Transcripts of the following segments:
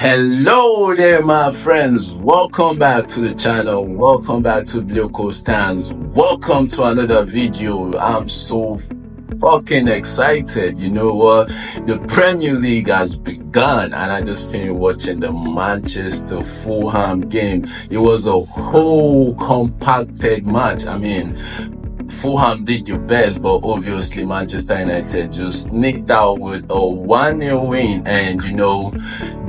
Hello there, my friends. Welcome back to the channel. Welcome back to Blue Coast Stands. Welcome to another video. I'm so fucking excited. You know what? The Premier League has begun, and I just finished watching the Manchester Fulham game. It was a whole compacted match. I mean, Fulham did your best, but obviously Manchester United just nicked out with a 1-0 win. And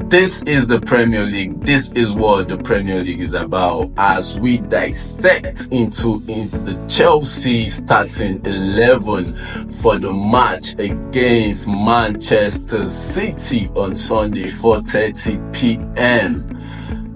this is the Premier League. This is what the Premier League is about. As we dissect into the Chelsea starting 11 for the match against Manchester City on Sunday, 4:30 p.m.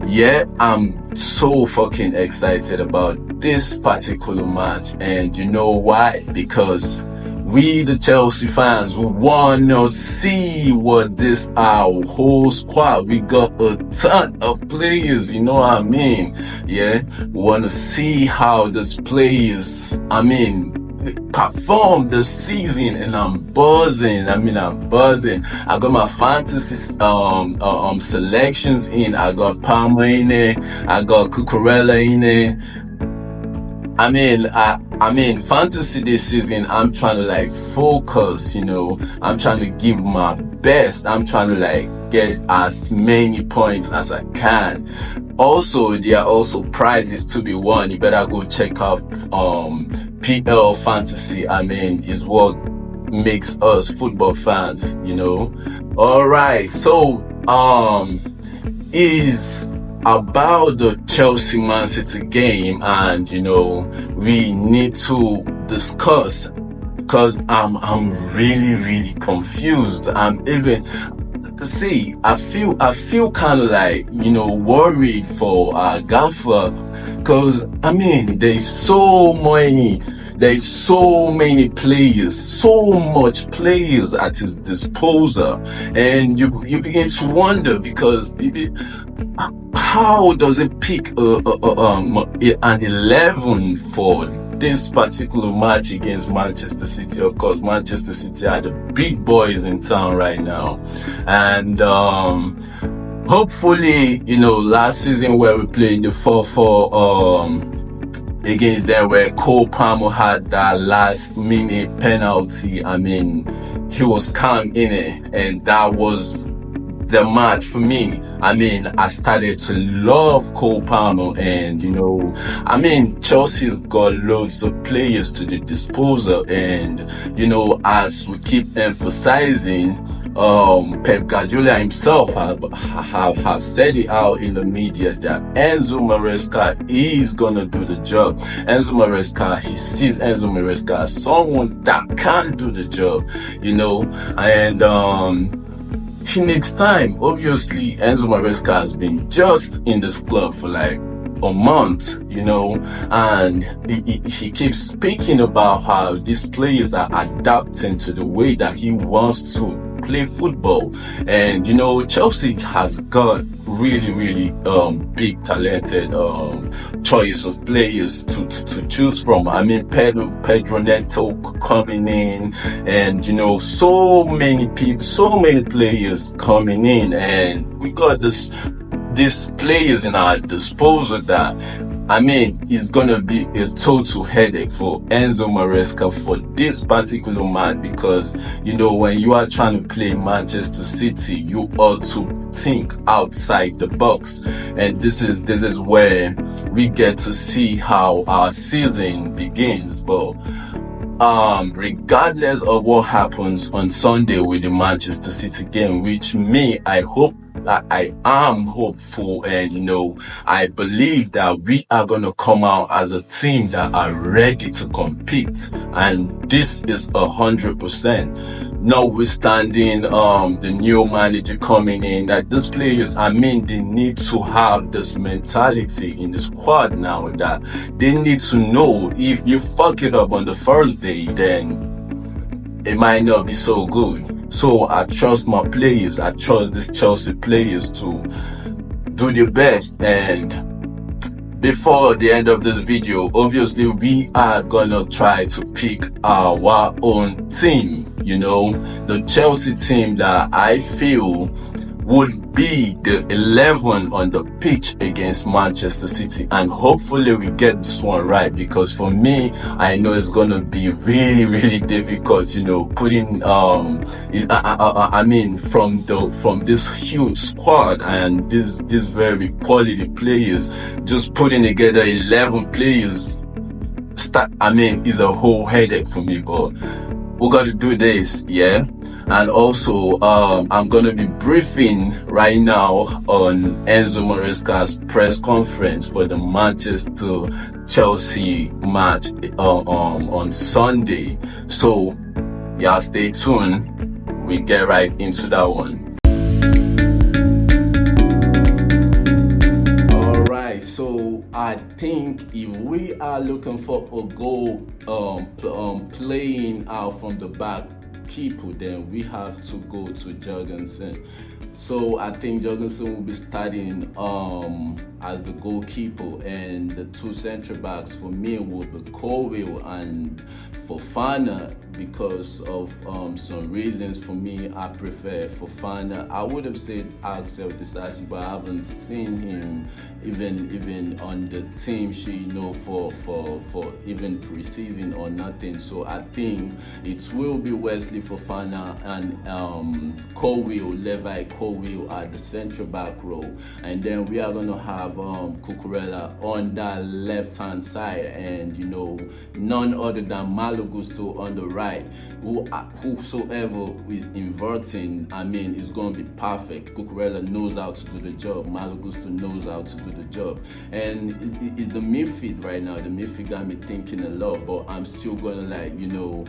Yeah, I'm so fucking excited about this particular match, and you know why? Because we, the Chelsea fans, we want to see what this our whole squad. We got a ton of players, you know what I mean? Yeah, we want to see how these players, perform this season, and I'm buzzing. I'm buzzing. I got my fantasy selections in. I got Palmer in it. I got Cucurella in it. Fantasy this season, I'm trying to focus, I'm trying to give my best. I'm trying to get as many points as I can. Also, there are also prizes to be won. You better go check out PL Fantasy. Is what makes us football fans, Alright, so is about the Chelsea mancity game, and we need to discuss, because I'm really confused. I feel kind of worried for Gaffer, because there's so many players, so much players at his disposal, and you begin to wonder, because how does it pick an 11 for this particular match against Manchester City? Of course, Manchester City are the big boys in town right now, and hopefully, last season where we played the 4-4 against them, where Cole Palmer had that last minute penalty, he was calm in it, and that was the match for me. I started to love Cole Palmer, and Chelsea's got loads of players to the disposal, and as we keep emphasizing, Pep Guardiola himself have said it out in the media that Enzo Maresca is gonna do the job. Enzo Maresca, he sees Enzo Maresca as someone that can do the job, and he needs time. Obviously, Enzo Maresca has been just in this club for a month, and he keeps speaking about how these players are adapting to the way that he wants to play football. And Chelsea has got really big talented choice of players to choose from. Pedro Neto coming in, and so many people, so many players coming in, and we got these players in our disposal that it's gonna be a total headache for Enzo Maresca for this particular match, because when you are trying to play Manchester City, you ought to think outside the box, and this is where we get to see how our season begins. But regardless of what happens on Sunday with the Manchester City game, which I am hopeful, and I believe that we are going to come out as a team that are ready to compete, and this is 100%. Notwithstanding the new manager coming in, that these players, they need to have this mentality in the squad now, that they need to know if you fuck it up on the first day, then it might not be so good. So I trust my players. I trust these Chelsea players to do their best. And before the end of this video, obviously we are gonna try to pick our own team, the Chelsea team that I feel would be the 11 on the pitch against Manchester City, and hopefully we get this one right, because for me, I know it's gonna be really, really difficult, putting I mean, from this huge squad and this very quality players, just putting together 11 players is a whole headache for me, but we got to do this, yeah. And also, I'm gonna be briefing right now on Enzo Maresca's press conference for the Manchester Chelsea match on Sunday. So, yeah, stay tuned. We get right into that one. So I think if we are looking for a goal playing out from the back people, then we have to go to Jorgensen. So I think Jorgensen will be starting as the goalkeeper, and the two central backs for me will be Colwill and Fofana. Because of some reasons, for me, I prefer Fofana. I would have said Axel Disasi, but I haven't seen him even on the team sheet, for even preseason or nothing. So I think it will be Wesley Fofana and Levi Colwill at the central back row, and then we are gonna have Cucurella on that left hand side, and none other than Malo Gusto on the right. Whosoever is inverting, is going to be perfect. Cucurella knows how to do the job. Malo Gusto knows how to do the job. And it's the midfield right now. The midfield got me thinking a lot, but I'm still going to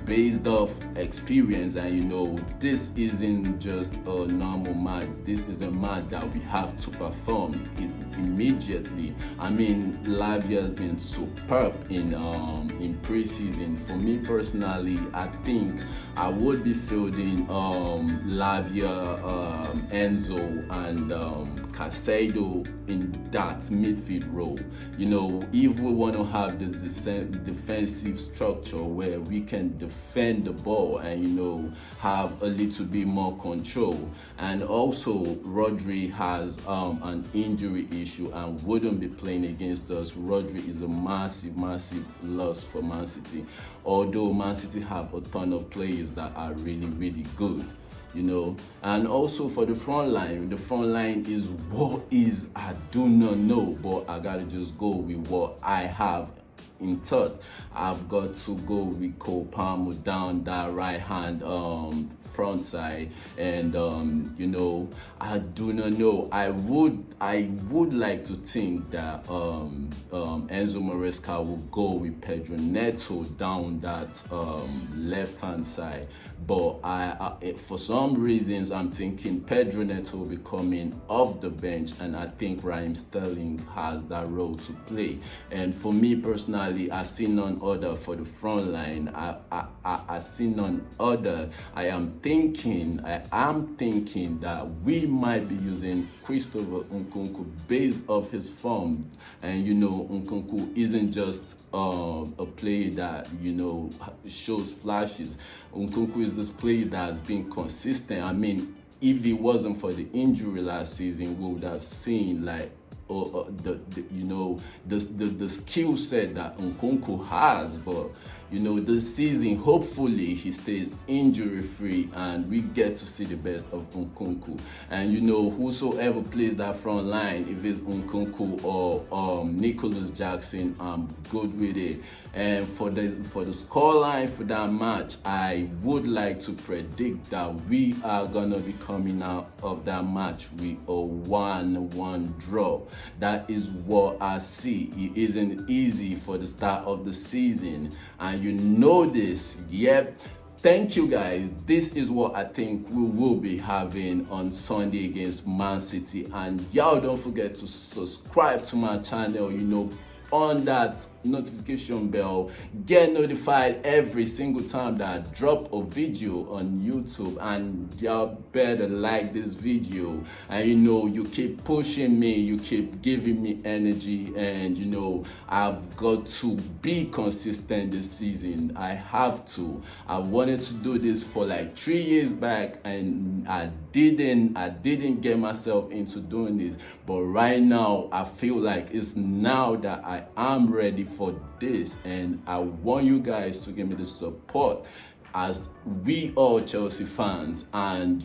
based off experience, and this isn't just a normal match. This is a match that we have to perform immediately. Lavia has been superb in preseason. For me personally, I think I would be fielding Lavia, Enzo, and Caicedo in that midfield role. If we want to have this defensive structure where we can defend the ball and have a little bit more control. And also Rodri has an injury issue and wouldn't be playing against us. Rodri is a massive loss for Man City, although Man City have a ton of players that are really, really good. And also for the front line is what is, I do not know, but I gotta just go with what I have in thought. I've got to go with Cole Palmer down that right hand front side, and I do not know. I would like to think that Enzo Maresca will go with Pedro Neto down that left hand side, but I for some reasons I'm thinking Pedro Neto will be coming off the bench, and I think Raheem Sterling has that role to play. And for me personally, I see none other for the front line. I see none other. I am thinking that we might be using Christopher Nkunku based off his form, and Nkunku isn't just a player that shows flashes. Nkunku is this player that's been consistent. If it wasn't for the injury last season, we would have seen the skill set that Nkunku has, but this season hopefully he stays injury free and we get to see the best of Nkunku. And whosoever plays that front line, if it's Nkunku or Nicholas Jackson, I'm good with it. And for the score line for that match, I would like to predict that we are gonna be coming out of that match with a 1-1 draw. That is what I see. It isn't easy for the start of the season, and this. Yep. Thank you guys. This is what I think we will be having on Sunday against Man City. And y'all don't forget to subscribe to my channel, on that notification bell, get notified every single time that I drop a video on YouTube. And y'all better like this video, and you keep pushing me, you keep giving me energy, and I've got to be consistent this season. I have to. I wanted to do this for 3 years back, and I didn't get myself into doing this, but right now I feel like it's now that I am ready for this, and I want you guys to give me the support as we are Chelsea fans. And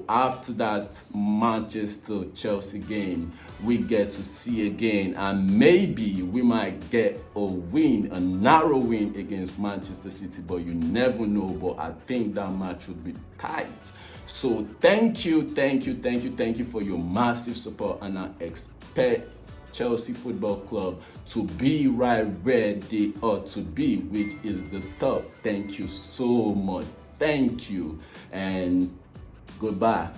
after that Manchester Chelsea game, we get to see again, and maybe we might get a narrow win against Manchester City, but you never know. But I think that match would be tight. So thank you for your massive support, and I expect Chelsea Football Club to be right where they ought to be, which is the top. Thank you so much. Thank you, and goodbye.